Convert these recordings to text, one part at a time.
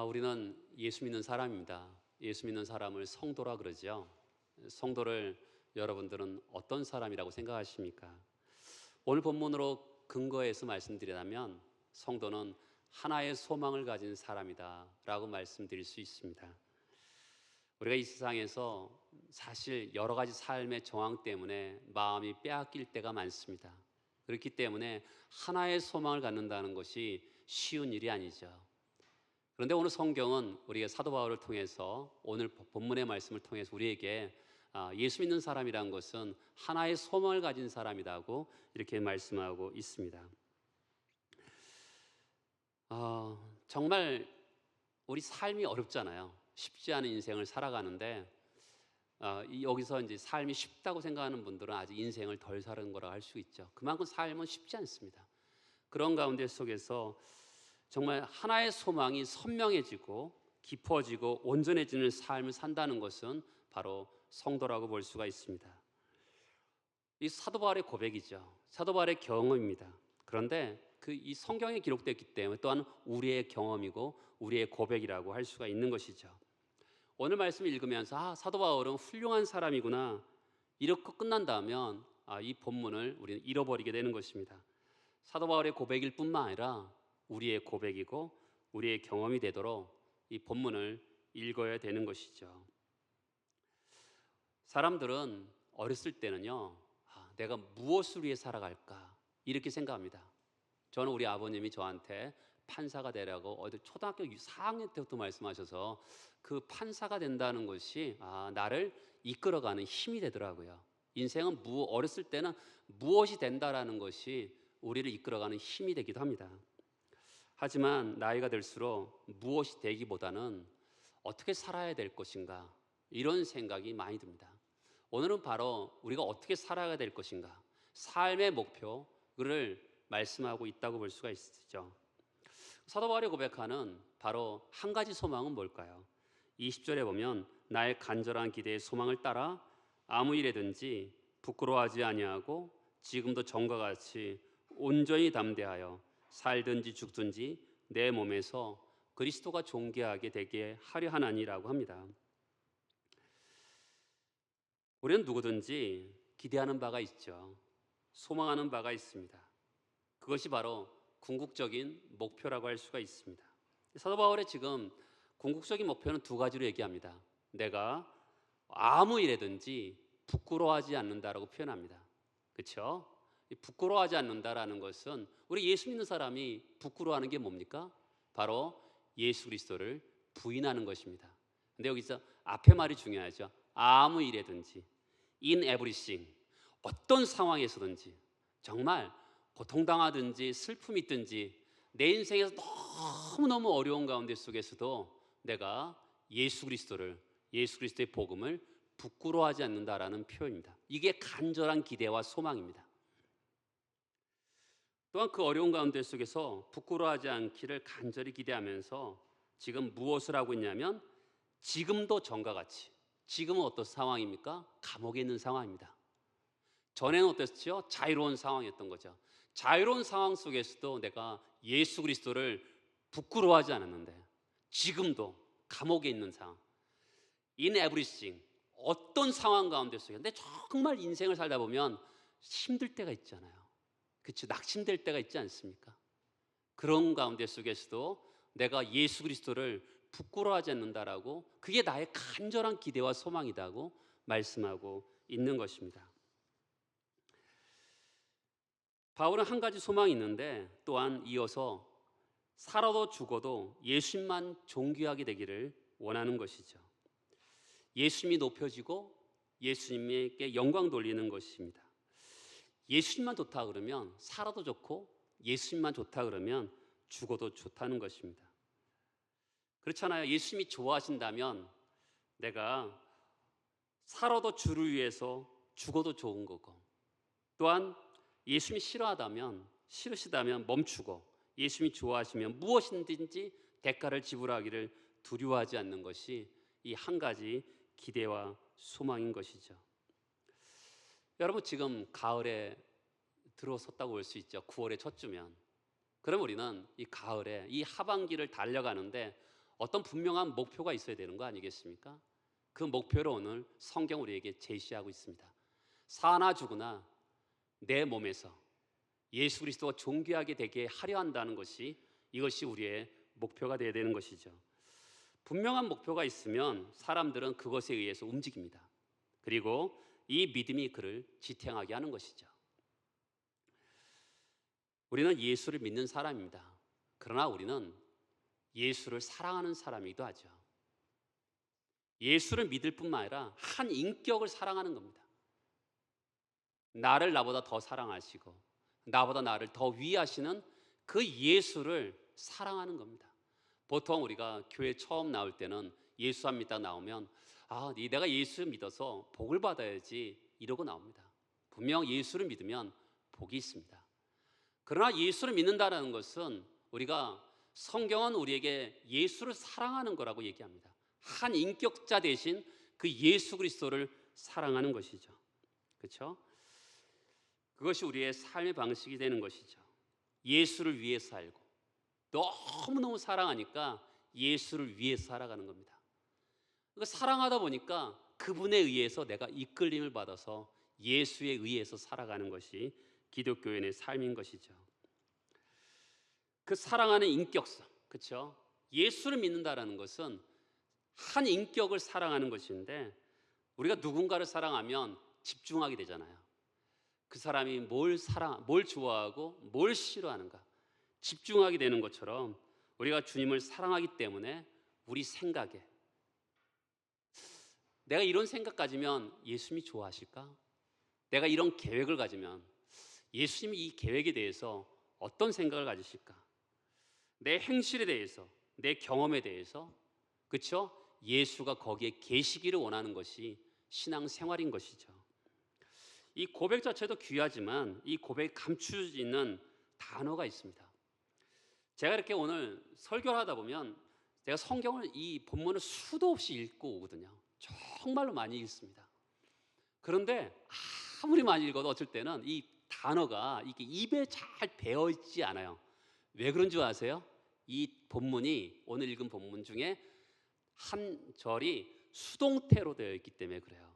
우리는 예수 믿는 사람입니다. 예수 믿는 사람을 성도라 그러죠. 성도를 여러분들은 어떤 사람이라고 생각하십니까? 오늘 본문으로 근거해서 말씀드리자면 성도는 하나의 소망을 가진 사람이다라고 말씀드릴 수 있습니다. 우리가 이 세상에서 사실 여러 가지 삶의 정황 때문에 마음이 빼앗길 때가 많습니다. 그렇기 때문에 하나의 소망을 갖는다는 것이 쉬운 일이 아니죠. 그런데 오늘 성경은 우리가 사도 바울을 통해서 오늘 본문의 말씀을 통해서 우리에게 예수 믿는 사람이란 것은 하나의 소망을 가진 사람이라고 이렇게 말씀하고 있습니다. 정말 우리 삶이 어렵잖아요. 쉽지 않은 인생을 살아가는데 여기서 이제 삶이 쉽다고 생각하는 분들은 아직 인생을 덜 사는 거라고 할 수 있죠. 그만큼 삶은 쉽지 않습니다. 그런 가운데 속에서 정말 하나의 소망이 선명해지고 깊어지고 온전해지는 삶을 산다는 것은 바로 성도라고 볼 수가 있습니다. 이 사도 바울의 고백이죠. 사도 바울의 경험입니다. 그런데 이 성경에 기록됐기 때문에 또한 우리의 경험이고 우리의 고백이라고 할 수가 있는 것이죠. 오늘 말씀을 읽으면서 사도 바울은 훌륭한 사람이구나 이렇게 끝난다면 이 본문을 우리는 잃어버리게 되는 것입니다. 사도 바울의 고백일 뿐만 아니라 우리의 고백이고 우리의 경험이 되도록 이 본문을 읽어야 되는 것이죠. 사람들은 어렸을 때는요, 내가 무엇을 위해 살아갈까 이렇게 생각합니다. 저는 우리 아버님이 저한테 판사가 되라고 어디 초등학교 4학년 때부터 말씀하셔서 그 판사가 된다는 것이 나를 이끌어가는 힘이 되더라고요. 인생은 어렸을 때는 무엇이 된다라는 것이 우리를 이끌어가는 힘이 되기도 합니다. 하지만 나이가 들수록 무엇이 되기보다는 어떻게 살아야 될 것인가 이런 생각이 많이 듭니다. 오늘은 바로 우리가 어떻게 살아야 될 것인가 삶의 목표를 말씀하고 있다고 볼 수가 있죠. 사도 바울이 고백하는 바로 한 가지 소망은 뭘까요? 20절에 보면 나의 간절한 기대의 소망을 따라 아무 일에든지 부끄러워하지 아니하고 지금도 전과 같이 온전히 담대하여 살든지 죽든지 내 몸에서 그리스도가 존귀하게 되게 하려 하나니라고 합니다. 우리는 누구든지 기대하는 바가 있죠. 소망하는 바가 있습니다. 그것이 바로 궁극적인 목표라고 할 수가 있습니다. 사도 바울의 지금 궁극적인 목표는 두 가지로 얘기합니다. 내가 아무 일에든지 부끄러워하지 않는다라고 표현합니다. 그렇죠? 부끄러워하지 않는다라는 것은 우리 예수 믿는 사람이 부끄러워하는 게 뭡니까? 바로 예수 그리스도를 부인하는 것입니다. 근데 여기서 앞에 말이 중요하죠. 아무 일에든지 in everything 어떤 상황에서든지 정말 고통당하든지 슬픔이 있든지 내 인생에서 너무너무 어려운 가운데 속에서도 내가 예수 그리스도의 복음을 부끄러워하지 않는다라는 표현입니다. 이게 간절한 기대와 소망입니다. 또한 그 어려운 가운데 속에서 부끄러워하지 않기를 간절히 기대하면서 지금 무엇을 하고 있냐면 지금도 전과 같이 지금은 어떤 상황입니까? 감옥에 있는 상황입니다. 전에는 어땠죠? 자유로운 상황이었던 거죠. 자유로운 상황 속에서도 내가 예수 그리스도를 부끄러워하지 않았는데 지금도 감옥에 있는 상황 in everything 어떤 상황 가운데 속에 근데 정말 인생을 살다 보면 힘들 때가 있잖아요. 그렇죠? 낙심될 때가 있지 않습니까? 그런 가운데 속에서도 내가 예수 그리스도를 부끄러워하지 않는다라고 그게 나의 간절한 기대와 소망이라고 말씀하고 있는 것입니다. 바울은 한 가지 소망이 있는데 또한 이어서 살아도 죽어도 예수님만 존귀하게 되기를 원하는 것이죠. 예수님이 높여지고 예수님께 영광 돌리는 것입니다. 예수님만 좋다 그러면 살아도 좋고 예수님만 좋다 그러면 죽어도 좋다는 것입니다. 그렇잖아요. 예수님이 좋아하신다면 내가 살아도 주를 위해서 죽어도 좋은 거고 또한 예수님이 싫으시다면 멈추고 예수님이 좋아하시면 무엇이든지 대가를 지불하기를 두려워하지 않는 것이 이 한 가지 기대와 소망인 것이죠. 여러분 지금 가을에 들어섰다고 볼 수 있죠. 9월의 첫 주면. 그럼 우리는 이 가을에 이 하반기를 달려가는데 어떤 분명한 목표가 있어야 되는 거 아니겠습니까? 그 목표를 오늘 성경 우리에게 제시하고 있습니다. 사나 죽으나 내 몸에서 예수 그리스도가 존귀하게 되게 하려 한다는 것이, 이것이 우리의 목표가 되어야 되는 것이죠. 분명한 목표가 있으면 사람들은 그것에 의해서 움직입니다. 그리고 이 믿음이 그를 지탱하게 하는 것이죠. 우리는 예수를 믿는 사람입니다. 그러나 우리는 예수를 사랑하는 사람이기도 하죠. 예수를 믿을 뿐만 아니라 한 인격을 사랑하는 겁니다. 나를 나보다 더 사랑하시고 나보다 나를 더 위하시는 그 예수를 사랑하는 겁니다. 보통 우리가 교회 처음 나올 때는 예수 안 믿다 나오면 내가 예수 믿어서 복을 받아야지 이러고 나옵니다. 분명 예수를 믿으면 복이 있습니다. 그러나 예수를 믿는다는 것은, 우리가 성경은 우리에게 예수를 사랑하는 거라고 얘기합니다. 한 인격자 대신 그 예수 그리스도를 사랑하는 것이죠. 그렇죠? 그것이 우리의 삶의 방식이 되는 것이죠. 예수를 위해 살고 너무너무 사랑하니까 예수를 위해 살아가는 겁니다. 그러니까 사랑하다 보니까 그분에 의해서 내가 이끌림을 받아서 예수에 의해서 살아가는 것이 기독교인의 삶인 것이죠. 그 사랑하는 인격성, 그렇죠? 예수를 믿는다라는 것은 한 인격을 사랑하는 것인데, 우리가 누군가를 사랑하면 집중하게 되잖아요. 그 사람이 뭘 좋아하고 뭘 싫어하는가 집중하게 되는 것처럼, 우리가 주님을 사랑하기 때문에 우리 생각에, 내가 이런 생각 가지면 예수님이 좋아하실까? 내가 이런 계획을 가지면 예수님이 이 계획에 대해서 어떤 생각을 가지실까? 내 행실에 대해서, 내 경험에 대해서, 그렇죠? 예수가 거기에 계시기를 원하는 것이 신앙생활인 것이죠. 이 고백 자체도 귀하지만 이 고백에 감추어지는 단어가 있습니다. 제가 이렇게 오늘 설교를 하다 보면 제가 성경을, 이 본문을 수도 없이 읽고 오거든요. 정말로 많이 읽습니다. 그런데 아무리 많이 읽어도 어쩔 때는 이 단어가 이게 입에 잘 배어있지 않아요. 왜 그런 줄 아세요? 이 본문이, 오늘 읽은 본문 중에 한 절이 수동태로 되어 있기 때문에 그래요.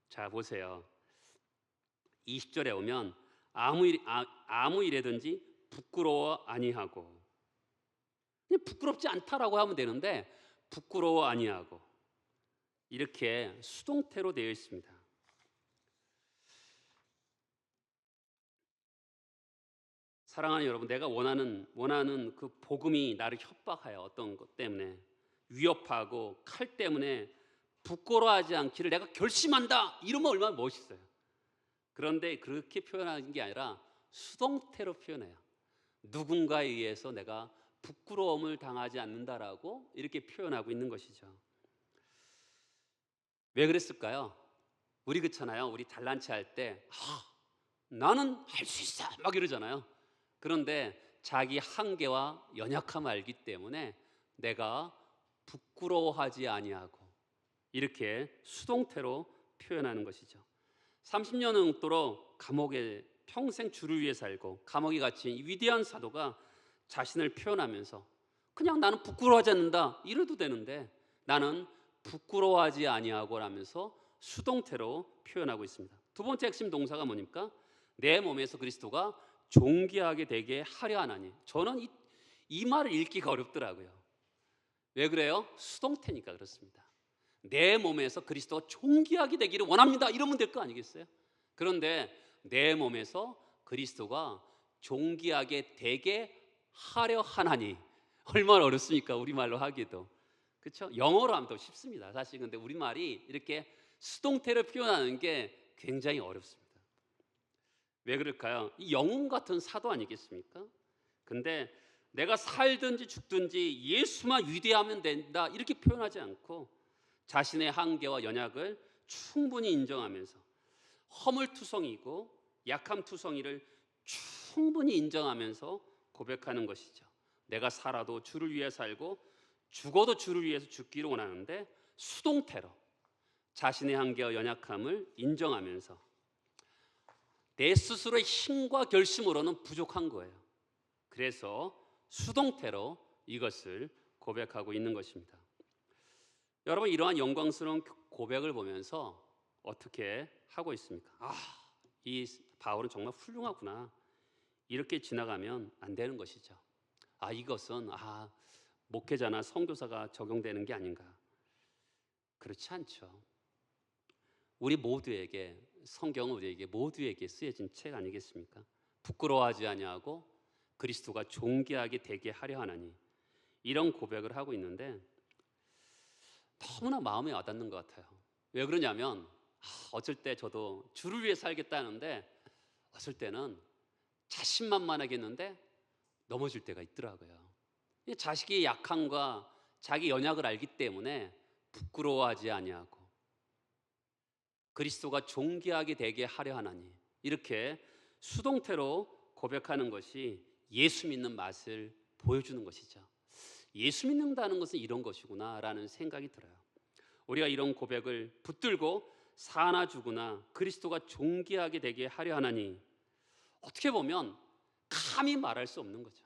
자, 보세요. 20절에 오면 아무 일에든지 부끄러워 아니하고, 그냥 부끄럽지 않다라고 하면 되는데 부끄러워 아니하고, 이렇게 수동태로 되어 있습니다. 사랑하는 여러분, 내가 원하는 그 복음이 나를 협박하여 어떤 것 때문에 위협하고 칼 때문에 부끄러워하지 않기를 내가 결심한다, 이러면 얼마나 멋있어요. 그런데 그렇게 표현하는 게 아니라 수동태로 표현해요. 누군가에 의해서 내가 부끄러움을 당하지 않는다라고 이렇게 표현하고 있는 것이죠. 왜 그랬을까요? 우리 그렇잖아요. 우리 달란치 할 때 나는 할 수 있어 막 이러잖아요. 그런데 자기 한계와 연약함을 알기 때문에 내가 부끄러워하지 아니하고, 이렇게 수동태로 표현하는 것이죠. 30년 넘도록 감옥에 평생 주를 위해 살고 감옥에 갇힌 이 위대한 사도가 자신을 표현하면서 그냥 나는 부끄러워하지 않는다 이래도 되는데 나는 부끄러워하지 아니하고 라면서 수동태로 표현하고 있습니다. 두 번째 핵심 동사가 뭡니까? 내 몸에서 그리스도가 존귀하게 되게 하려 하나니. 저는 이 말을 읽기가 어렵더라고요. 왜 그래요? 수동태니까 그렇습니다. 내 몸에서 그리스도가 존귀하게 되기를 원합니다, 이러면 될 거 아니겠어요? 그런데 내 몸에서 그리스도가 존귀하게 되게 하려 하나니, 얼마나 어렵습니까? 우리말로 하기도. 그렇죠? 영어로 하면 더 쉽습니다. 사실 근데 우리말이 이렇게 수동태를 표현하는 게 굉장히 어렵습니다. 왜 그럴까요? 이 영웅 같은 사도 아니겠습니까? 근데 내가 살든지 죽든지 예수만 위대하면 된다 이렇게 표현하지 않고 자신의 한계와 연약을 충분히 인정하면서 허물투성이고 약함투성이를 충분히 인정하면서 고백하는 것이죠. 내가 살아도 주를 위해 살고 죽어도 주를 위해서 죽기를 원하는데 수동태로 자신의 한계와 연약함을 인정하면서 내 스스로의 힘과 결심으로는 부족한 거예요. 그래서 수동태로 이것을 고백하고 있는 것입니다. 여러분, 이러한 영광스러운 고백을 보면서 어떻게 하고 있습니까? 이 바울은 정말 훌륭하구나, 이렇게 지나가면 안 되는 것이죠. 이것은 목회자나 선교사가 적용되는 게 아닌가. 그렇지 않죠. 우리 모두에게, 성경은 우리에게 모두에게 쓰여진 책 아니겠습니까? 부끄러워하지 아니하고 그리스도가 존귀하게 되게 하려 하나니, 이런 고백을 하고 있는데 너무나 마음에 와닿는 것 같아요. 왜 그러냐면 어쩔 때 저도 주를 위해 살겠다는데 어쩔 때는 자신만만하겠는데 넘어질 때가 있더라고요. 자식의 약함과 자기 연약을 알기 때문에 부끄러워하지 아니하고 그리스도가 존귀하게 되게 하려 하나니, 이렇게 수동태로 고백하는 것이 예수 믿는 맛을 보여주는 것이죠. 예수 믿는다는 것은 이런 것이구나 라는 생각이 들어요. 우리가 이런 고백을 붙들고 사나 죽으나 그리스도가 존귀하게 되게 하려 하나니, 어떻게 보면 감히 말할 수 없는 거죠.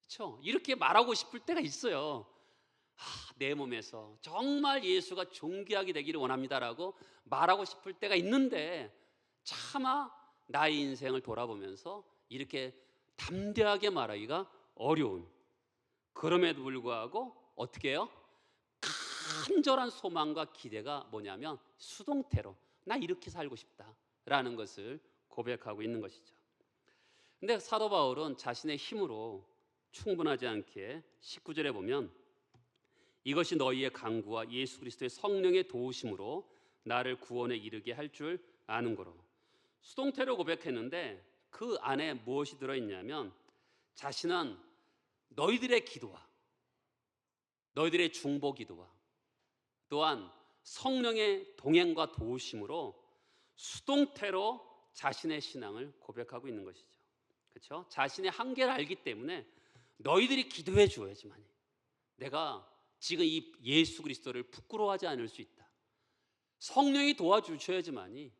그렇죠? 이렇게 말하고 싶을 때가 있어요. 내 몸에서 정말 예수가 존귀하게 되기를 원합니다라고 말하고 싶을 때가 있는데, 차마 나의 인생을 돌아보면서 이렇게 담대하게 말하기가 어려운, 그럼에도 불구하고 어떻게 해요? 간절한 소망과 기대가 뭐냐면 수동태로 나 이렇게 살고 싶다라는 것을 고백하고 있는 것이죠. 근데 사도 바울은 자신의 힘으로 충분하지 않게 19절에 보면, 이것이 너희의 강구와 예수 그리스도의 성령의 도우심으로 나를 구원에 이르게 할 줄 아는 거로. 수동태로 고백했는데 그 안에 무엇이 들어있냐면, 자신은 너희들의 기도와 너희들의 중보 기도와 또한 성령의 동행과 도우심으로 수동태로 자신의 신앙을 고백하고 있는 것이죠. 그렇죠? 자신의 한계를 알기 때문에 너희들이 기도해 주어야지만 내가 지금 이 예수 그리스도를 부끄러워하지 않을 수 있다. 성령이 도와주셔야지만이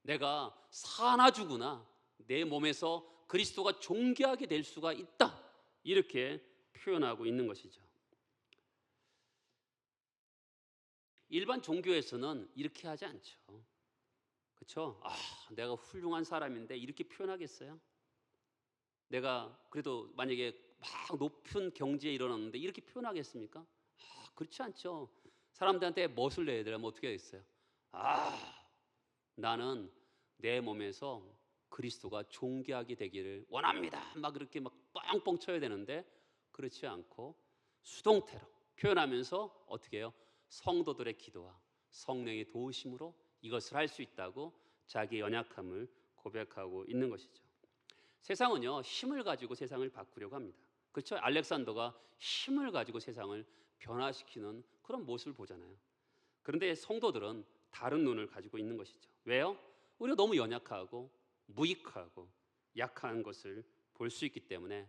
내가 사나 죽으나 내 몸에서 그리스도가 존귀하게 될 수가 있다. 이렇게 표현하고 있는 것이죠. 일반 종교에서는 이렇게 하지 않죠. 그렇죠? 내가 훌륭한 사람인데 이렇게 표현하겠어요? 내가 그래도 만약에 막 높은 경지에 이르렀는데 이렇게 표현하겠습니까? 그렇지 않죠. 사람들한테 멋을 내야 되려면 어떻게 하겠어요? 나는 내 몸에서 그리스도가 존귀하게 되기를 원합니다. 막 그렇게 막 뻥뻥 쳐야 되는데, 그렇지 않고 수동태로 표현하면서 어떻게 해요? 성도들의 기도와 성령의 도우심으로 이것을 할 수 있다고 자기의 연약함을 고백하고 있는 것이죠. 세상은요, 힘을 가지고 세상을 바꾸려고 합니다. 그렇죠? 알렉산더가 힘을 가지고 세상을 변화시키는 그런 모습을 보잖아요. 그런데 성도들은 다른 눈을 가지고 있는 것이죠. 왜요? 우리가 너무 연약하고 무익하고 약한 것을 볼 수 있기 때문에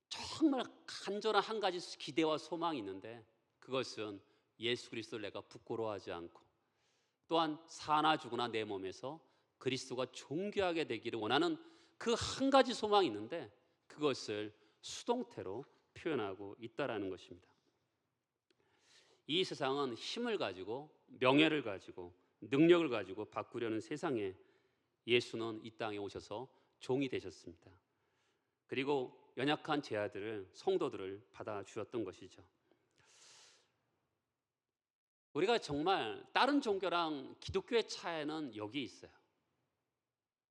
정말 간절한 한 가지 기대와 소망이 있는데, 그것은 예수 그리스도를 내가 부끄러워하지 않고 또한 사나 죽으나 내 몸에서 그리스도가 존귀하게 되기를 원하는 그 한 가지 소망이 있는데, 그것을 수동태로 표현하고 있다라는 것입니다. 이 세상은 힘을 가지고 명예를 가지고 능력을 가지고 바꾸려는 세상에 예수는 이 땅에 오셔서 종이 되셨습니다. 그리고 연약한 제 아들을, 성도들을 받아주셨던 것이죠. 우리가 정말 다른 종교랑 기독교의 차이는 여기 있어요.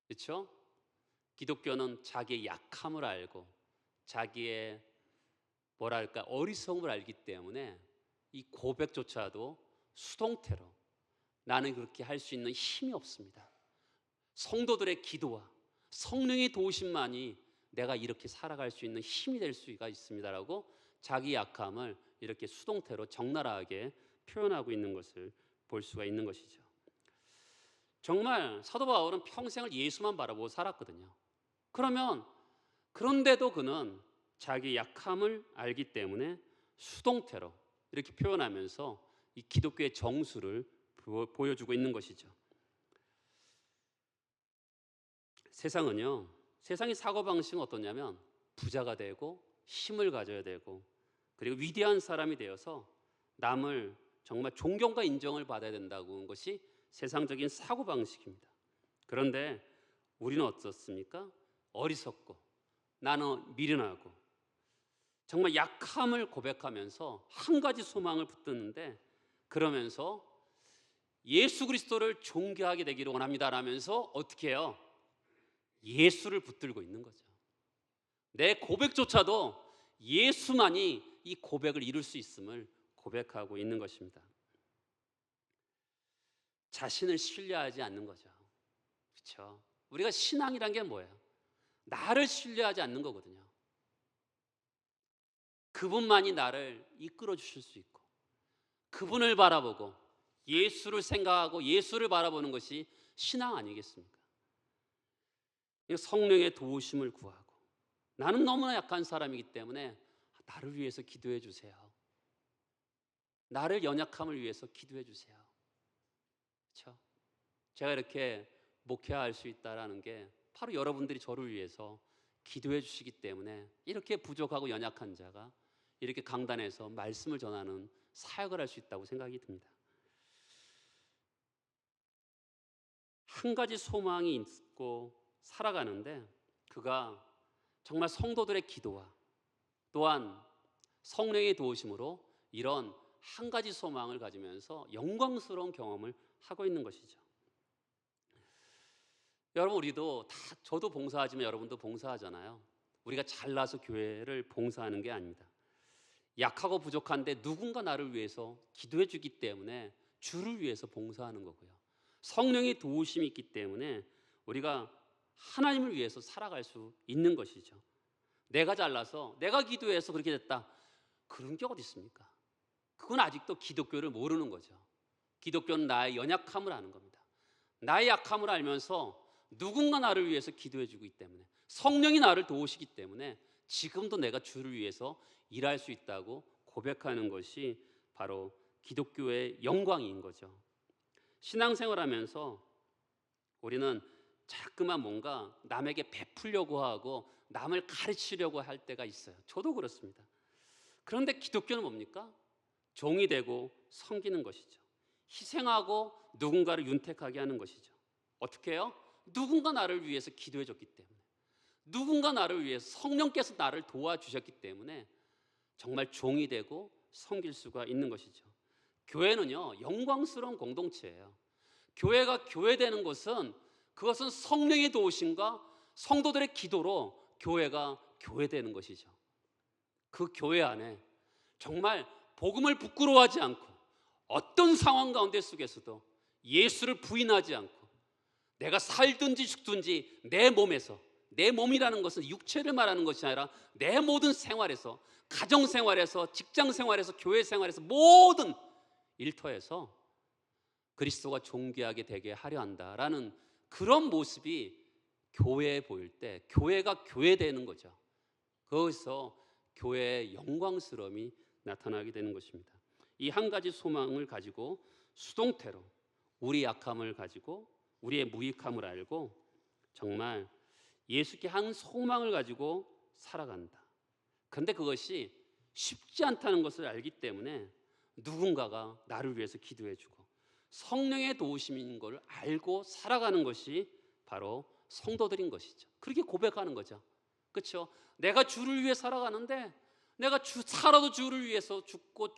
그렇죠? 기독교는 자기의 약함을 알고 자기의 어리석음을 알기 때문에 이 고백조차도 수동태로, 나는 그렇게 할 수 있는 힘이 없습니다. 성도들의 기도와 성령의 도우심만이 내가 이렇게 살아갈 수 있는 힘이 될 수가 있습니다라고 자기 약함을 이렇게 수동태로 적나라하게 표현하고 있는 것을 볼 수가 있는 것이죠. 정말 사도 바울은 평생을 예수만 바라보고 살았거든요. 그런데도 그는 자기 약함을 알기 때문에 수동태로 이렇게 표현하면서 이 기독교의 정수를 보여주고 있는 것이죠. 세상의 사고방식은 어떠냐면 부자가 되고 힘을 가져야 되고 그리고 위대한 사람이 되어서 남을 정말 존경과 인정을 받아야 된다고 하는 것이 세상적인 사고방식입니다. 그런데 우리는 어떻습니까? 어리석고 나는 미련하고 정말 약함을 고백하면서 한 가지 소망을 붙드는데, 그러면서 예수 그리스도를 존경하게 되기를 원합니다라면서 어떻게 해요? 예수를 붙들고 있는 거죠. 내 고백조차도 예수만이 이 고백을 이룰 수 있음을 고백하고 있는 것입니다. 자신을 신뢰하지 않는 거죠. 그렇죠? 우리가 신앙이란 게 뭐예요? 나를 신뢰하지 않는 거거든요. 그분만이 나를 이끌어 주실 수 있고, 그분을 바라보고 예수를 생각하고 예수를 바라보는 것이 신앙 아니겠습니까? 성령의 도우심을 구하고, 나는 너무나 약한 사람이기 때문에 나를 위해서 기도해 주세요. 나를 연약함을 위해서 기도해 주세요. 그렇죠? 제가 이렇게 목회할 수 있다라는 게 바로 여러분들이 저를 위해서 기도해 주시기 때문에 이렇게 부족하고 연약한 자가 이렇게 강단에서 말씀을 전하는 사역을 할 수 있다고 생각이 듭니다. 한 가지 소망이 있고 살아가는데, 그가 정말 성도들의 기도와 또한 성령의 도우심으로 이런 한 가지 소망을 가지면서 영광스러운 경험을 하고 있는 것이죠. 여러분, 우리도 다, 저도 봉사하지만 여러분도 봉사하잖아요. 우리가 잘나서 교회를 봉사하는 게 아닙니다. 약하고 부족한데 누군가 나를 위해서 기도해 주기 때문에 주를 위해서 봉사하는 거고요. 성령의 도우심이 있기 때문에 우리가 하나님을 위해서 살아갈 수 있는 것이죠. 내가 잘나서 내가 기도해서 그렇게 됐다, 그런 게 어디 있습니까? 그건 아직도 기독교를 모르는 거죠. 기독교는 나의 연약함을 아는 겁니다. 나의 약함을 알면서 누군가 나를 위해서 기도해 주기 때문에, 성령이 나를 도우시기 때문에 지금도 내가 주를 위해서 일할 수 있다고 고백하는 것이 바로 기독교의 영광인 거죠. 신앙생활하면서 우리는 자꾸만 뭔가 남에게 베풀려고 하고 남을 가르치려고 할 때가 있어요. 저도 그렇습니다. 그런데 기독교는 뭡니까? 종이 되고 섬기는 것이죠. 희생하고 누군가를 윤택하게 하는 것이죠. 어떻게 해요? 누군가 나를 위해서 기도해 줬기 때문에, 누군가 나를 위해서 성령께서 나를 도와주셨기 때문에 정말 종이 되고 섬길 수가 있는 것이죠. 교회는요, 영광스러운 공동체예요. 교회가 교회되는 것은, 그것은 성령의 도우심과 성도들의 기도로 교회가 교회되는 것이죠. 그 교회 안에 정말 복음을 부끄러워하지 않고 어떤 상황 가운데 속에서도 예수를 부인하지 않고, 내가 살든지 죽든지 내 몸에서, 내 몸이라는 것은 육체를 말하는 것이 아니라 내 모든 생활에서, 가정생활에서, 직장생활에서, 교회생활에서, 모든 일터에서 그리스도가 존귀하게 되게 하려 한다라는 그런 모습이 교회에 보일 때 교회가 교회되는 거죠. 거기서 교회의 영광스러움이 나타나게 되는 것입니다. 이 한 가지 소망을 가지고 수동태로 우리 약함을 가지고 우리의 무익함을 알고 정말 예수께 한 소망을 가지고 살아간다. 그런데 그것이 쉽지 않다는 것을 알기 때문에 누군가가 나를 위해서 기도해주고 성령의 도우심인 걸 알고 살아가는 것이 바로 성도들인 것이죠. 그렇게 고백하는 거죠. 그렇죠? 내가 주를 위해 살아가는데, 내가 살아도 주를 위해서 죽고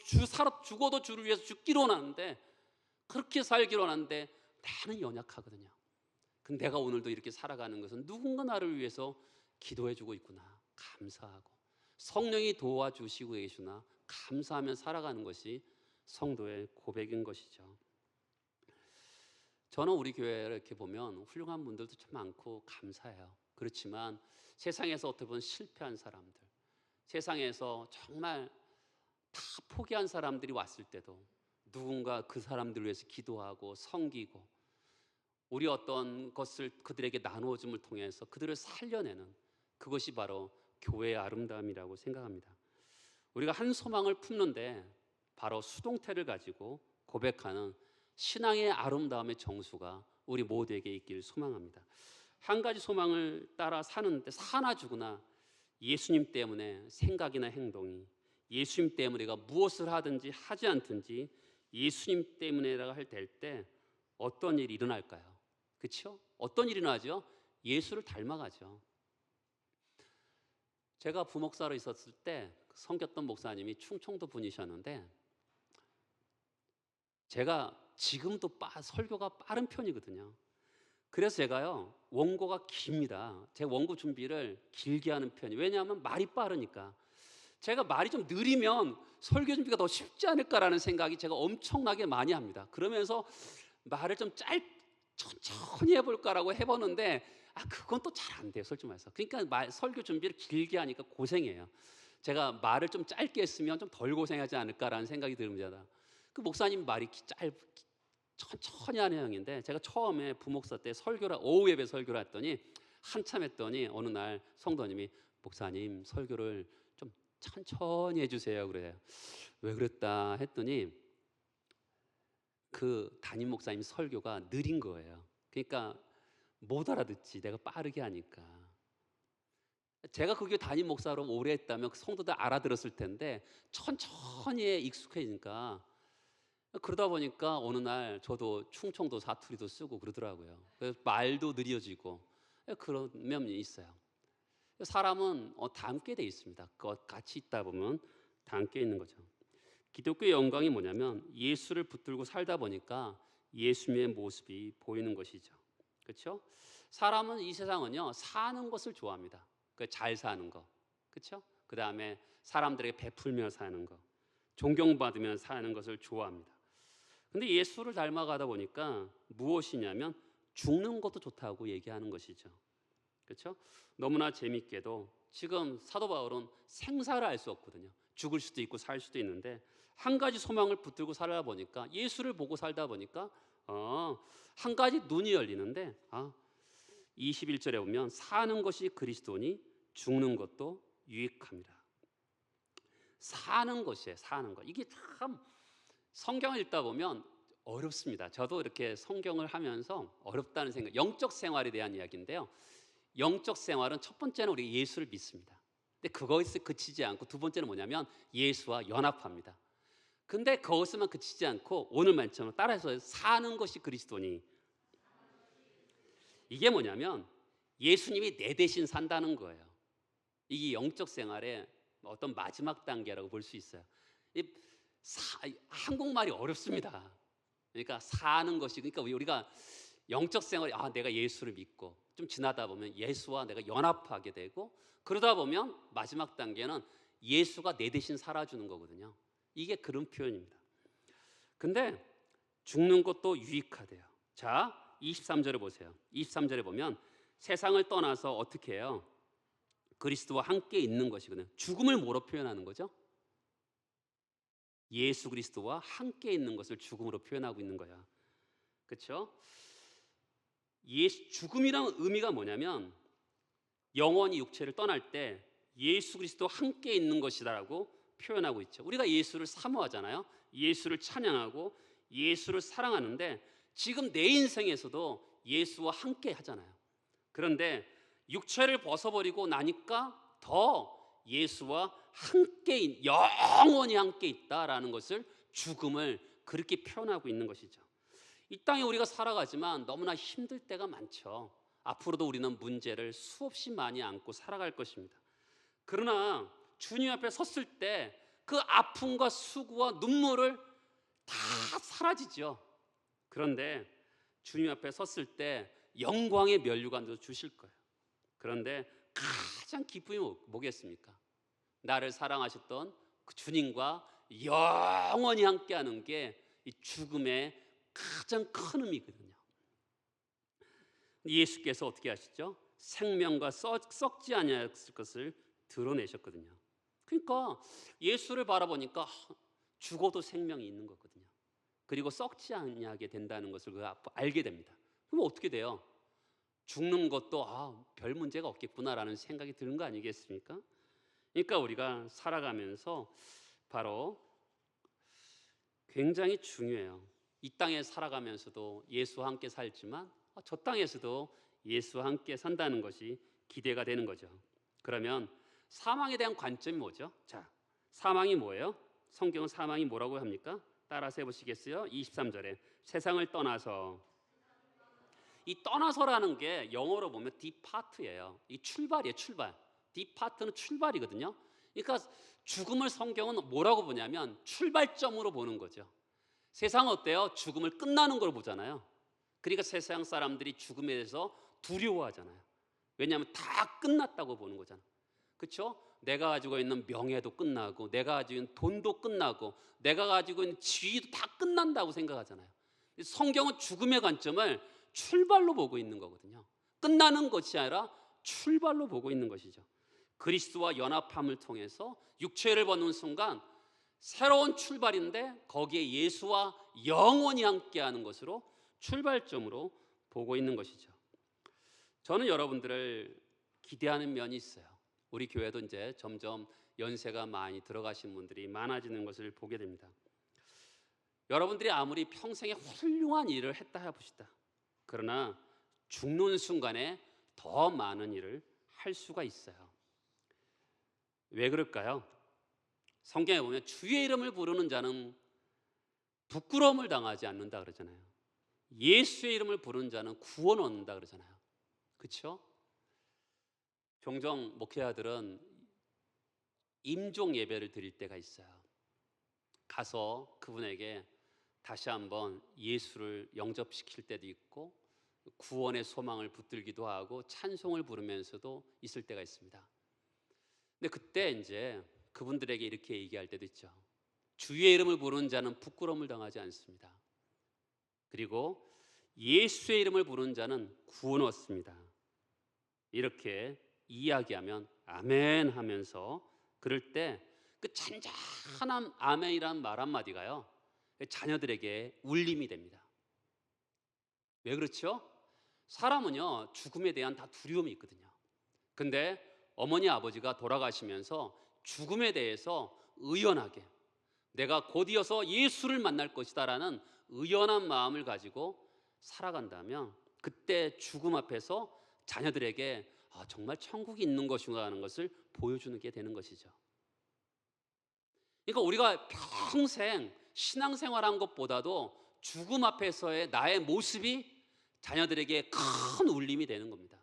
죽어도 주를 위해서 죽기로 하는데, 그렇게 살기로 하는데 나는 연약하거든요. 근데 내가 오늘도 이렇게 살아가는 것은 누군가 나를 위해서 기도해주고 있구나, 감사하고 성령이 도와주시고 계시구나 감사하며 살아가는 것이 성도의 고백인 것이죠. 저는 우리 교회를 이렇게 보면 훌륭한 분들도 참 많고 감사해요. 그렇지만 세상에서 어떻게 보면 실패한 사람들, 세상에서 정말 다 포기한 사람들이 왔을 때도 누군가 그 사람들을 위해서 기도하고 섬기고 우리 어떤 것을 그들에게 나누어줌을 통해서 그들을 살려내는, 그것이 바로 교회의 아름다움이라고 생각합니다. 우리가 한 소망을 품는데 바로 수동태를 가지고 고백하는 신앙의 아름다움의 정수가 우리 모두에게 있기를 소망합니다. 한 가지 소망을 따라 사는데 사나 죽으나 예수님 때문에 생각이나 행동이 예수님 때문에 우리가 무엇을 하든지 하지 않든지 예수님 때문에라고 할 때 어떤 일이 일어날까요? 그렇죠? 어떤 일이 일어나죠? 예수를 닮아가죠. 제가 부목사로 있었을 때 섬겼던 목사님이 충청도 분이셨는데 제가 지금도 설교가 빠른 편이거든요. 그래서 제가요 원고가 깁니다. 제 원고 준비를 길게 하는 편이에요. 왜냐하면 말이 빠르니까. 제가 말이 좀 느리면 설교 준비가 더 쉽지 않을까라는 생각이 제가 엄청나게 많이 합니다. 그러면서 말을 좀 천천히 해볼까라고 해보는데 그건 또 잘 안 돼요, 솔직히 말해서. 그러니까 설교 준비를 길게 하니까 고생해요. 제가 말을 좀 짧게 했으면 좀 덜 고생하지 않을까라는 생각이 듭니다. 그 목사님 말이 천천히 하는 형인데 제가 처음에 부목사 때 오후 예배 설교를 했더니 한참 했더니 어느 날 성도님이 목사님 설교를 좀 천천히 해주세요 그래요. 왜 그랬다 했더니 그 담임 목사님 설교가 느린 거예요. 그러니까 못 알아듣지 내가 빠르게 하니까. 제가 그게 담임 목사로 오래 했다면 그 성도들 알아들었을 텐데 천천히 익숙해지니까 그러다 보니까 어느 날 저도 충청도 사투리도 쓰고 그러더라고요. 그래서 말도 느려지고 그런 면이 있어요. 사람은 닮게 돼 있습니다. 같이 있다 보면 닮게 있는 거죠. 기독교의 영광이 뭐냐면 예수를 붙들고 살다 보니까 예수님의 모습이 보이는 것이죠. 그렇죠? 사람은 이 세상은요 사는 것을 좋아합니다. 잘 사는 거, 그렇죠? 그 다음에 사람들에게 베풀며 사는 거, 존경받으며 사는 것을 좋아합니다. 근데 예수를 닮아가다 보니까 무엇이냐면 죽는 것도 좋다고 얘기하는 것이죠. 그렇죠? 너무나 재밌게도 지금 사도 바울은 생사를 알 수 없거든요. 죽을 수도 있고 살 수도 있는데 한 가지 소망을 붙들고 살다 보니까 예수를 보고 살다 보니까 한 가지 눈이 열리는데 21절에 보면 사는 것이 그리스도니 죽는 것도 유익합니다. 사는 것이에요. 사는 것. 이게 참 성경을 읽다 보면 어렵습니다. 저도 이렇게 성경을 하면서 어렵다는 생각. 영적 생활에 대한 이야기인데요. 영적 생활은 첫 번째는 우리 예수를 믿습니다. 근데 그것에 그치지 않고 두 번째는 뭐냐면 예수와 연합합니다. 근데 그것에만 그치지 않고 오늘 말처럼 따라서 사는 것이 그리스도니. 이게 뭐냐면 예수님이 내 대신 산다는 거예요. 이게 영적 생활의 어떤 마지막 단계라고 볼 수 있어요. 한국말이 어렵습니다. 그러니까 사는 것이, 그러니까 우리가 영적 생활이 내가 예수를 믿고 좀 지나다 보면 예수와 내가 연합하게 되고 그러다 보면 마지막 단계는 예수가 내 대신 살아주는 거거든요. 이게 그런 표현입니다. 근데 죽는 것도 유익하대요. 자, 23절에 보세요. 23절에 보면 세상을 떠나서 어떻게 해요? 그리스도와 함께 있는 것이거든요. 죽음을 뭐로 표현하는 거죠? 예수 그리스도와 함께 있는 것을 죽음으로 표현하고 있는 거야. 그렇죠? 죽음이란 의미가 뭐냐면 영원히 육체를 떠날 때 예수 그리스도와 함께 있는 것이다라고 표현하고 있죠. 우리가 예수를 사모하잖아요. 예수를 찬양하고 예수를 사랑하는데 지금 내 인생에서도 예수와 함께 하잖아요. 그런데 육체를 벗어버리고 나니까 더 예수와 함께 영원히 함께 있다라는 것을 죽음을 그렇게 표현하고 있는 것이죠. 이 땅에 우리가 살아가지만 너무나 힘들 때가 많죠. 앞으로도 우리는 문제를 수없이 많이 안고 살아갈 것입니다. 그러나 주님 앞에 섰을 때 그 아픔과 수고와 눈물을 다 사라지죠. 그런데 주님 앞에 섰을 때 영광의 면류관도 주실 거예요. 그런데 가장 기쁨이 뭐겠습니까? 나를 사랑하셨던 그 주님과 영원히 함께하는 게 이 죽음의 가장 큰 의미거든요. 예수께서 어떻게 하시죠? 생명과 썩지 아니하였을 것을 드러내셨거든요. 그러니까 예수를 바라보니까 죽어도 생명이 있는 거거든요. 그리고 썩지 아니하게 된다는 것을 알게 됩니다. 그럼 어떻게 돼요? 죽는 것도 별 문제가 없겠구나라는 생각이 드는 거 아니겠습니까? 그러니까 우리가 살아가면서 바로 굉장히 중요해요. 이 땅에 살아가면서도 예수와 함께 살지만 저 땅에서도 예수와 함께 산다는 것이 기대가 되는 거죠. 그러면 사망에 대한 관점이 뭐죠? 자, 사망이 뭐예요? 성경은 사망이 뭐라고 합니까? 따라서 해보시겠어요? 23절에 세상을 떠나서. 이 떠나서라는 게 영어로 보면 depart예요. 이 출발이에요, 출발. depart는 출발이거든요. 그러니까 죽음을 성경은 뭐라고 보냐면 출발점으로 보는 거죠. 세상은 어때요? 죽음을 끝나는 걸 보잖아요. 그러니까 세상 사람들이 죽음에 대해서 두려워하잖아요. 왜냐하면 다 끝났다고 보는 거잖아요. 그렇죠? 내가 가지고 있는 명예도 끝나고, 내가 가지고 있는 돈도 끝나고, 내가 가지고 있는 지위도 다 끝난다고 생각하잖아요. 성경은 죽음의 관점을 출발로 보고 있는 거거든요. 끝나는 것이 아니라 출발로 보고 있는 것이죠. 그리스도와 연합함을 통해서 육체를 벗는 순간 새로운 출발인데 거기에 예수와 영원히 함께하는 것으로 출발점으로 보고 있는 것이죠. 저는 여러분들을 기대하는 면이 있어요. 우리 교회도 이제 점점 연세가 많이 들어가신 분들이 많아지는 것을 보게 됩니다. 여러분들이 아무리 평생에 훌륭한 일을 했다 해봅시다. 그러나 죽는 순간에 더 많은 일을 할 수가 있어요. 왜 그럴까요? 성경에 보면 주의 이름을 부르는 자는 부끄러움을 당하지 않는다 그러잖아요. 예수의 이름을 부르는 자는 구원 얻는다 그러잖아요. 그렇죠? 종종 목회자들은 임종 예배를 드릴 때가 있어요. 가서 그분에게 다시 한번 예수를 영접시킬 때도 있고 구원의 소망을 붙들기도 하고 찬송을 부르면서도 있을 때가 있습니다. 근데 그때 이제 그분들에게 이렇게 얘기할 때도 있죠. 주의 이름을 부르는 자는 부끄러움을 당하지 않습니다. 그리고 예수의 이름을 부르는 자는 구원 얻습니다. 이렇게 이야기하면 아멘 하면서 그럴 때 그 잔잔한 아멘이란 말 한마디가요 자녀들에게 울림이 됩니다. 왜 그렇죠? 사람은요 죽음에 대한 다 두려움이 있거든요. 근데 어머니 아버지가 돌아가시면서 죽음에 대해서 의연하게 내가 곧이어서 예수를 만날 것이다라는 의연한 마음을 가지고 살아간다면 그때 죽음 앞에서 자녀들에게 정말 천국이 있는 것인가 하는 것을 보여주는 게 되는 것이죠. 그러니까 우리가 평생 신앙생활한 것보다도 죽음 앞에서의 나의 모습이 자녀들에게 큰 울림이 되는 겁니다.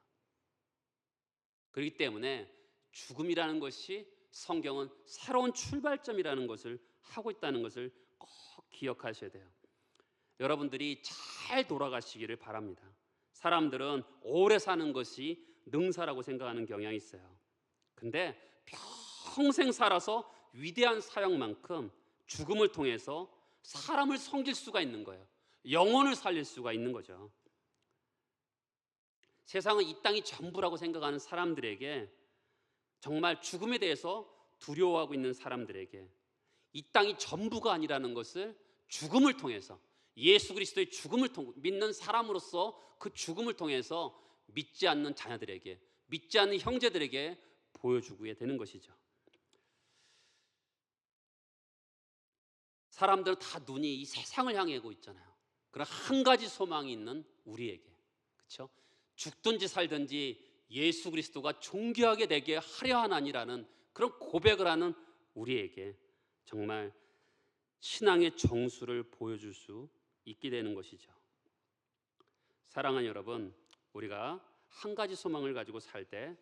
그렇기 때문에 죽음이라는 것이 성경은 새로운 출발점이라는 것을 하고 있다는 것을 꼭 기억하셔야 돼요. 여러분들이 잘 돌아가시기를 바랍니다. 사람들은 오래 사는 것이 능사라고 생각하는 경향이 있어요. 근데 평생 살아서 위대한 사역만큼 죽음을 통해서 사람을 섬길 수가 있는 거예요. 영혼을 살릴 수가 있는 거죠. 세상은 이 땅이 전부라고 생각하는 사람들에게 정말 죽음에 대해서 두려워하고 있는 사람들에게 이 땅이 전부가 아니라는 것을 죽음을 통해서 예수 그리스도의 죽음을 믿는 사람으로서 그 죽음을 통해서 믿지 않는 자녀들에게 믿지 않는 형제들에게 보여주게 되는 것이죠. 사람들은 다 눈이 이 세상을 향하고 있잖아요. 그런 한 가지 소망이 있는 우리에게 그렇죠? 죽든지 살든지 예수 그리스도가 존귀하게 되게 하려 하나니라는 그런 고백을 하는 우리에게 정말 신앙의 정수를 보여줄 수 있게 되는 것이죠. 사랑하는 여러분, 우리가 한 가지 소망을 가지고 살 때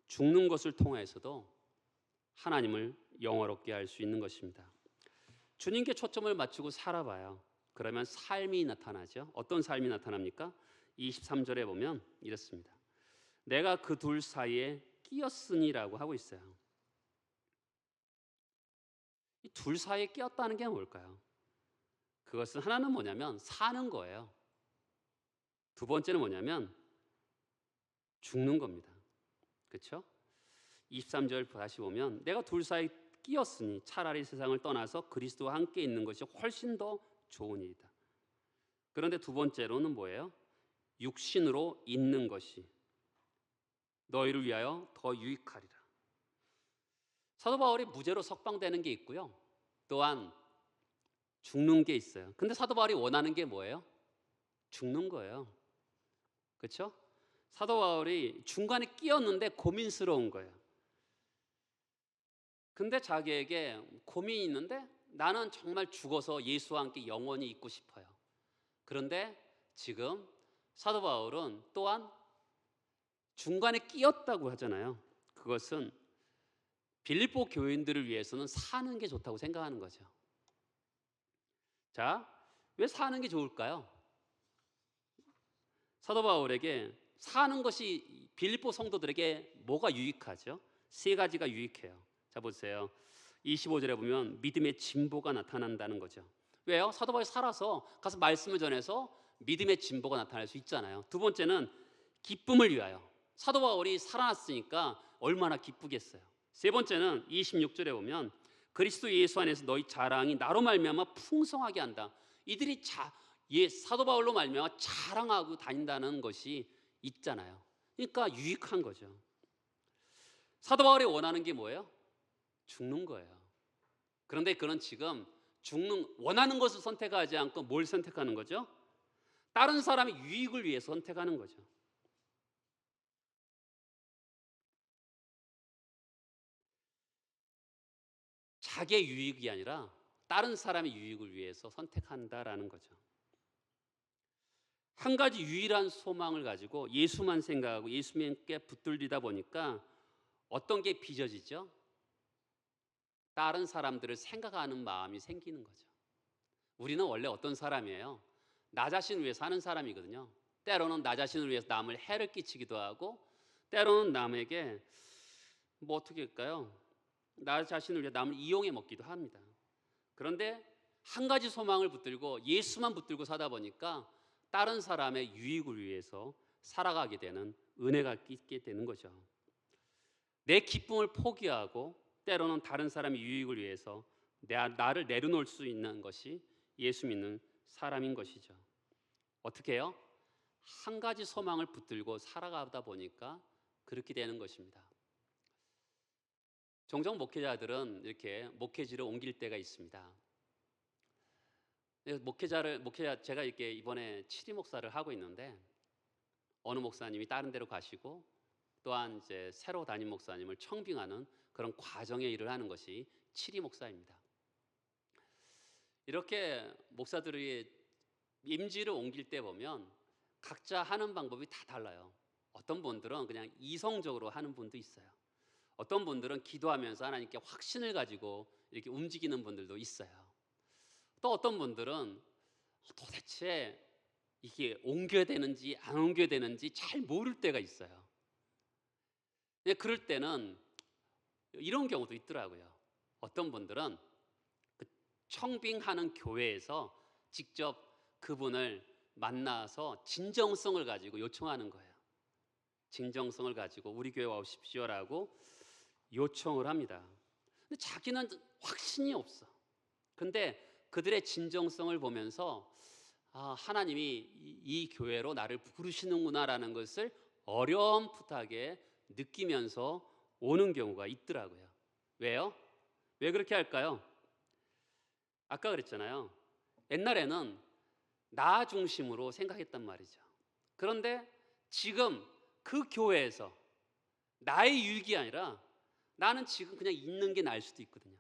죽는 것을 통해서도 하나님을 영화롭게 할 수 있는 것입니다. 주님께 초점을 맞추고 살아봐요. 그러면 삶이 나타나죠. 어떤 삶이 나타납니까? 23절에 보면 이렇습니다. 내가 그 둘 사이에 끼었으니라고 하고 있어요. 이 둘 사이에 끼었다는 게 뭘까요? 그것은 하나는 뭐냐면 사는 거예요. 두 번째는 뭐냐면 죽는 겁니다. 그렇죠? 23절 다시 보면 내가 둘 사이에 끼었으니 차라리 세상을 떠나서 그리스도와 함께 있는 것이 훨씬 더 좋은 일이다. 그런데 두 번째로는 뭐예요? 육신으로 있는 것이 너희를 위하여 더 유익하리라. 사도 바울이 무죄로 석방되는 게 있고요. 또한 죽는 게 있어요. 근데 사도 바울이 원하는 게 뭐예요? 죽는 거예요. 그렇죠? 사도 바울이 중간에 끼었는데 고민스러운 거예요. 근데 자기에게 고민이 있는데 나는 정말 죽어서 예수와 함께 영원히 있고 싶어요. 그런데 지금 사도 바울은 또한 중간에 끼었다고 하잖아요. 그것은 빌립보 교인들을 위해서는 사는 게 좋다고 생각하는 거죠. 자, 왜 사는 게 좋을까요? 사도 바울에게 사는 것이 빌립보 성도들에게 뭐가 유익하죠? 세 가지가 유익해요. 자, 보세요. 25절에 보면 믿음의 진보가 나타난다는 거죠. 왜요? 사도 바울이 살아서 가서 말씀을 전해서 믿음의 진보가 나타날 수 있잖아요. 두 번째는 기쁨을 위하여. 사도 바울이 살아났으니까 얼마나 기쁘겠어요. 세 번째는 26절에 보면 그리스도 예수 안에서 너희 자랑이 나로 말미암아 풍성하게 한다. 이들이 사도 바울로 말미암아 자랑하고 다닌다는 것이 있잖아요. 그러니까 유익한 거죠. 사도 바울이 원하는 게 뭐예요? 죽는 거예요. 그런데 그는 지금 원하는 것을 선택하지 않고 뭘 선택하는 거죠? 다른 사람의 유익을 위해서 선택하는 거죠. 자기의 유익이 아니라 다른 사람의 유익을 위해서 선택한다라는 거죠. 한 가지 유일한 소망을 가지고 예수만 생각하고 예수님께 붙들리다 보니까 어떤 게 빚어지죠? 다른 사람들을 생각하는 마음이 생기는 거죠. 우리는 원래 어떤 사람이에요? 나 자신을 위해 사는 사람이거든요. 때로는 나 자신을 위해서 남을 해를 끼치기도 하고, 때로는 남에게 어떻게 할까요? 나 자신을 위해 남을 이용해 먹기도 합니다. 그런데 한 가지 소망을 붙들고 예수만 붙들고 사다 보니까 다른 사람의 유익을 위해서 살아가게 되는 은혜가 있게 되는 거죠. 내 기쁨을 포기하고 때로는 다른 사람의 유익을 위해서 나를 내려놓을 수 있는 것이 예수 믿는 사람인 것이죠. 어떻게 해요? 한 가지 소망을 붙들고 살아가다 보니까 그렇게 되는 것입니다. 종종 목회자들은 이렇게 목회지를 옮길 때가 있습니다. 제가 이렇게 이번에 7위 목사를 하고 있는데 어느 목사님이 다른 데로 가시고 또한 이제 새로 담임 목사님을 청빙하는 그런 과정의 일을 하는 것이 7위 목사입니다. 이렇게 목사들이 임지를 옮길 때 보면 각자 하는 방법이 다 달라요. 어떤 분들은 그냥 이성적으로 하는 분도 있어요. 어떤 분들은 기도하면서 하나님께 확신을 가지고 이렇게 움직이는 분들도 있어요. 또 어떤 분들은 도대체 이게 옮겨야 되는지 안 옮겨야 되는지 잘 모를 때가 있어요. 그럴 때는 이런 경우도 있더라고요. 어떤 분들은 그 청빙하는 교회에서 직접 그분을 만나서 진정성을 가지고 요청하는 거예요. 진정성을 가지고 우리 교회 와오십시오라고 요청을 합니다. 근데 자기는 확신이 없어. 근데 그들의 진정성을 보면서 하나님이 이 교회로 나를 부르시는구나라는 것을 어렴풋하게 느끼면서 오는 경우가 있더라고요. 왜요? 왜 그렇게 할까요? 아까 그랬잖아요. 옛날에는 나 중심으로 생각했단 말이죠. 그런데 지금 그 교회에서 나의 유익이 아니라 나는 지금 그냥 있는 게 나을 수도 있거든요.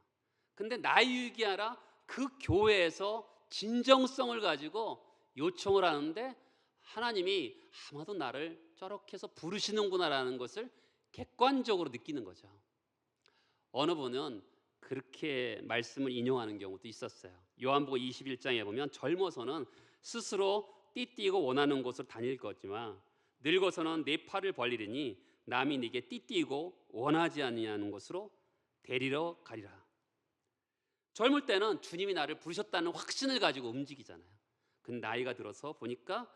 근데 나의 유익이 아니라 그 교회에서 진정성을 가지고 요청을 하는데 하나님이 아마도 나를 저렇게 해서 부르시는구나라는 것을 객관적으로 느끼는 거죠. 어느 분은 그렇게 말씀을 인용하는 경우도 있었어요. 요한복음 21장에 보면 젊어서는 스스로 띠띠고 원하는 곳으로 다닐 거지만 늙어서는 내 팔을 벌리리니 남이 네게 띠띠고 원하지 아니하는 곳으로 데리러 가리라. 젊을 때는 주님이 나를 부르셨다는 확신을 가지고 움직이잖아요. 근데 나이가 들어서 보니까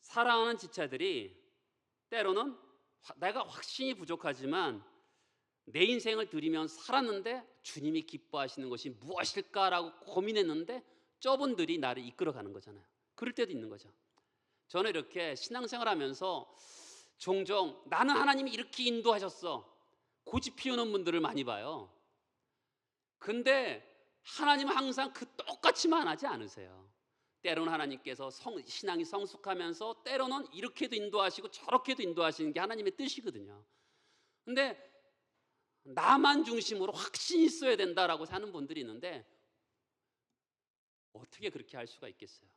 사랑하는 지체들이 때로는 내가 확신이 부족하지만 내 인생을 드리면서 살았는데 주님이 기뻐하시는 것이 무엇일까라고 고민했는데 저분들이 나를 이끌어가는 거잖아요. 그럴 때도 있는 거죠. 저는 이렇게 신앙생활하면서 종종 나는 하나님이 이렇게 인도하셨어 고집 피우는 분들을 많이 봐요. 근데 하나님은 항상 똑같이만 하지 않으세요. 때로는 하나님께서 신앙이 성숙하면서 때로는 이렇게도 인도하시고 저렇게도 인도하시는 게 하나님의 뜻이거든요. 근데 나만 중심으로 확신이 있어야 된다라고 사는 분들이 있는데 어떻게 그렇게 할 수가 있겠어요?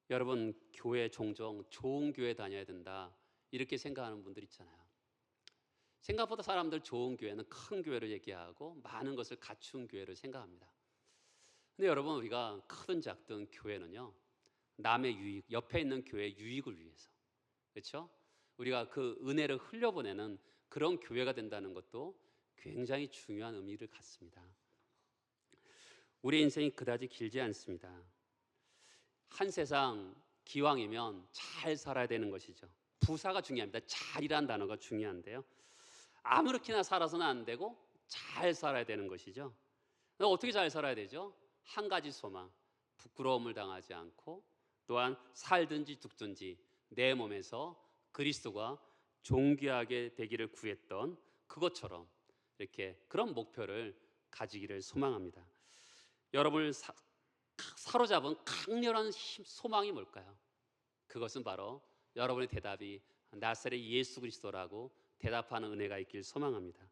여러분, 교회 종종 좋은 교회 다녀야 된다 이렇게 생각하는 분들 있잖아요. 생각보다 사람들 좋은 교회는 큰 교회를 얘기하고 많은 것을 갖춘 교회를 생각합니다. 근데 여러분, 우리가 크든 작든 교회는요, 남의 유익, 옆에 있는 교회의 유익을 위해서, 그렇죠? 우리가 그 은혜를 흘려보내는 그런 교회가 된다는 것도 굉장히 중요한 의미를 갖습니다. 우리 인생이 그다지 길지 않습니다. 한 세상 기왕이면 잘 살아야 되는 것이죠. 부사가 중요합니다. 잘이란 단어가 중요한데요, 아무렇게나 살아서는 안 되고 잘 살아야 되는 것이죠. 어떻게 잘 살아야 되죠? 한 가지 소망, 부끄러움을 당하지 않고 또한 살든지 죽든지 내 몸에서 그리스도가 존귀하게 되기를 구했던 그것처럼 이렇게 그런 목표를 가지기를 소망합니다. 여러분을 사로잡은 강렬한 소망이 뭘까요? 그것은 바로 여러분의 대답이 나사렛 예수 그리스도라고 대답하는 은혜가 있길 소망합니다.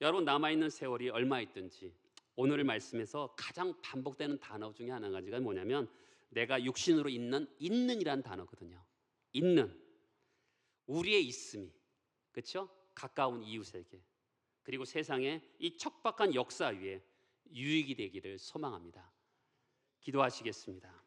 여러분, 남아있는 세월이 얼마 있든지 오늘 말씀에서 가장 반복되는 단어 중에 하나가 뭐냐면 내가 육신으로 있는이란 단어거든요. 있는, 우리의 있음이, 그렇죠? 가까운 이웃에게, 그리고 세상의 이 척박한 역사 위에 유익이 되기를 소망합니다. 기도하시겠습니다.